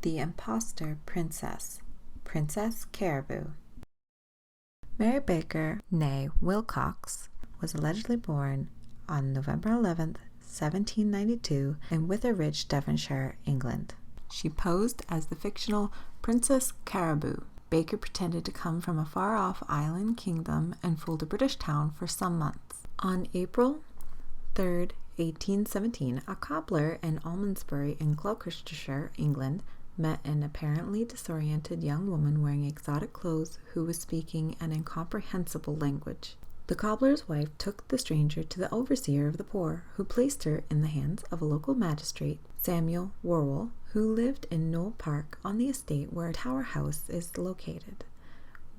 The Imposter Princess, Princess Caraboo. Mary Baker, née Wilcox, was allegedly born on November 11th, 1792, in Witheridge, Devonshire, England. She posed as the fictional Princess Caraboo. Baker pretended to come from a far-off island kingdom and fooled a British town for some months. On April 3rd, 1817, a cobbler in Almondsbury in Gloucestershire, England, met an apparently disoriented young woman wearing exotic clothes who was speaking an incomprehensible language. The cobbler's wife took the stranger to the overseer of the poor, who placed her in the hands of a local magistrate, Samuel Worwell, who lived in Knoll Park on the estate where Tower House is located.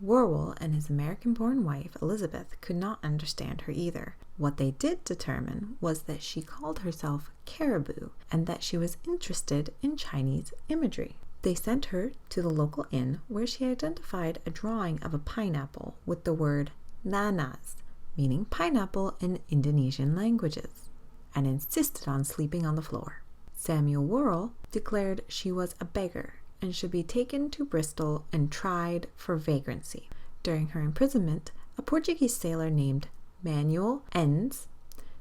Worwell and his American-born wife, Elizabeth, could not understand her either. What they did determine was that she called herself Caraboo and that she was interested in Chinese imagery. They sent her to the local inn where she identified a drawing of a pineapple with the word nanas, meaning pineapple in Indonesian languages, and insisted on sleeping on the floor. Samuel Worrell declared she was a beggar and should be taken to Bristol and tried for vagrancy. During her imprisonment, a Portuguese sailor named Manuel Enns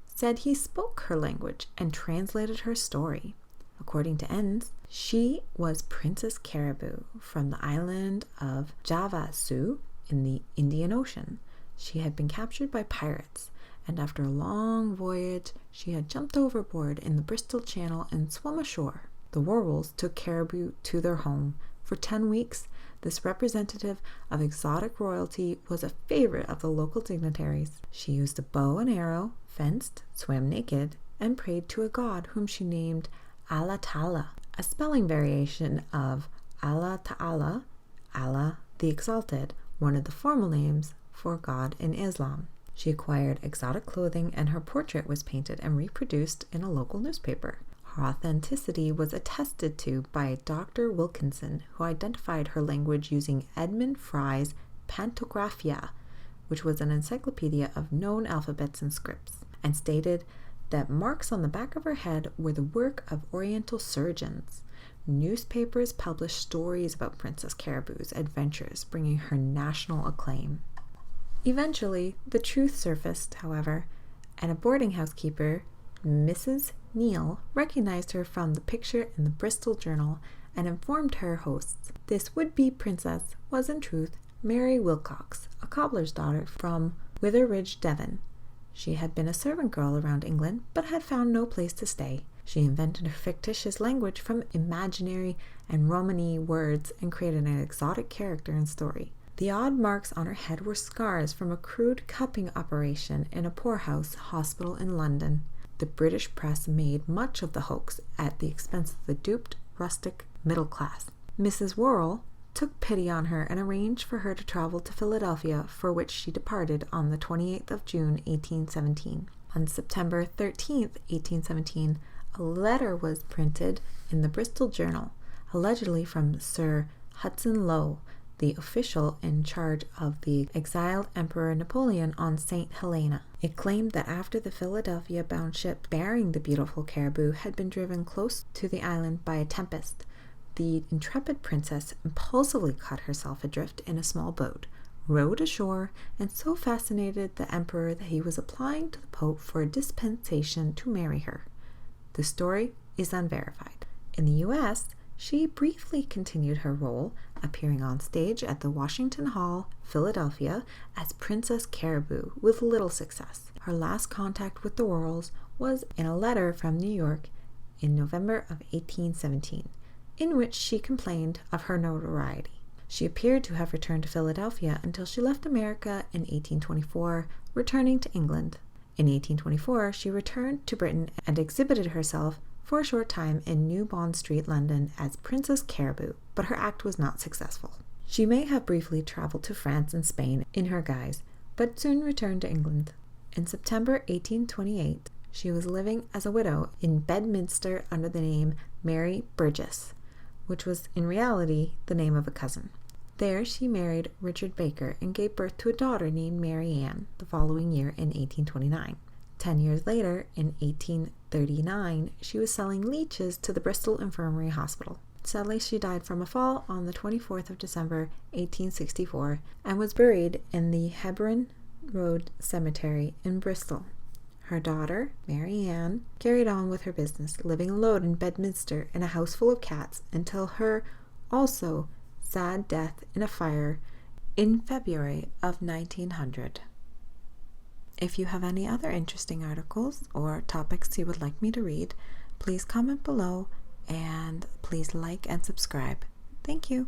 said he spoke her language and translated her story. According to Enns, she was Princess Caraboo from the island of Javasu in the Indian Ocean. She had been captured by pirates, and after a long voyage, she had jumped overboard in the Bristol Channel and swum ashore. The Worwells took Caraboo to their home. For 10 weeks, this representative of exotic royalty was a favorite of the local dignitaries. She used a bow and arrow, fenced, swam naked, and prayed to a god whom she named Allah Ta'ala, a spelling variation of Allah Ta'ala, Allah the Exalted, one of the formal names for God in Islam. She acquired exotic clothing, and her portrait was painted and reproduced in a local newspaper. Her authenticity was attested to by Dr. Wilkinson, who identified her language using Edmund Fry's Pantographia, which was an encyclopedia of known alphabets and scripts, and stated that marks on the back of her head were the work of Oriental surgeons. Newspapers published stories about Princess Caraboo's adventures, bringing her national acclaim. Eventually, the truth surfaced, however, and a boarding house keeper, Mrs. Neal, recognized her from the picture in the Bristol Journal and informed her hosts. This would-be princess was in truth Mary Wilcox, a cobbler's daughter from Witheridge, Devon. She had been a servant girl around England, but had found no place to stay. She invented a fictitious language from imaginary and Romany words and created an exotic character and story. The odd marks on her head were scars from a crude cupping operation in a poorhouse hospital in London. The British press made much of the hoax at the expense of the duped rustic middle class. Mrs. Worrell took pity on her and arranged for her to travel to Philadelphia, for which she departed on the 28th of June, 1817. On September 13th, 1817, a letter was printed in the Bristol Journal, allegedly from Sir Hudson Lowe, the official in charge of the exiled Emperor Napoleon on St. Helena. It claimed that after the Philadelphia-bound ship bearing the beautiful Caraboo had been driven close to the island by a tempest, the intrepid princess impulsively cut herself adrift in a small boat, rowed ashore, and so fascinated the emperor that he was applying to the Pope for a dispensation to marry her. The story is unverified. In the U.S., she briefly continued her role, appearing on stage at the Washington Hall, Philadelphia, as Princess Caraboo, with little success. Her last contact with the Worrells was in a letter from New York in November of 1817, in which she complained of her notoriety. She appeared to have returned to Philadelphia until she left America in 1824, returning to England. In 1824, she returned to Britain and exhibited herself for a short time in New Bond Street, London, as Princess Caraboo, but her act was not successful. She may have briefly traveled to France and Spain in her guise, but soon returned to England. In September 1828, she was living as a widow in Bedminster under the name Mary Burgess, which was in reality the name of a cousin. There she married Richard Baker and gave birth to a daughter named Mary Ann the following year in 1829. 10 years later, in 1839, she was selling leeches to the Bristol Infirmary Hospital. Sadly, she died from a fall on the 24th of December, 1864, and was buried in the Hebron Road Cemetery in Bristol. Her daughter, Mary Ann, carried on with her business, living alone in Bedminster in a house full of cats until her also sad death in a fire in February of 1900. If you have any other interesting articles or topics you would like me to read, please comment below and please like and subscribe. Thank you.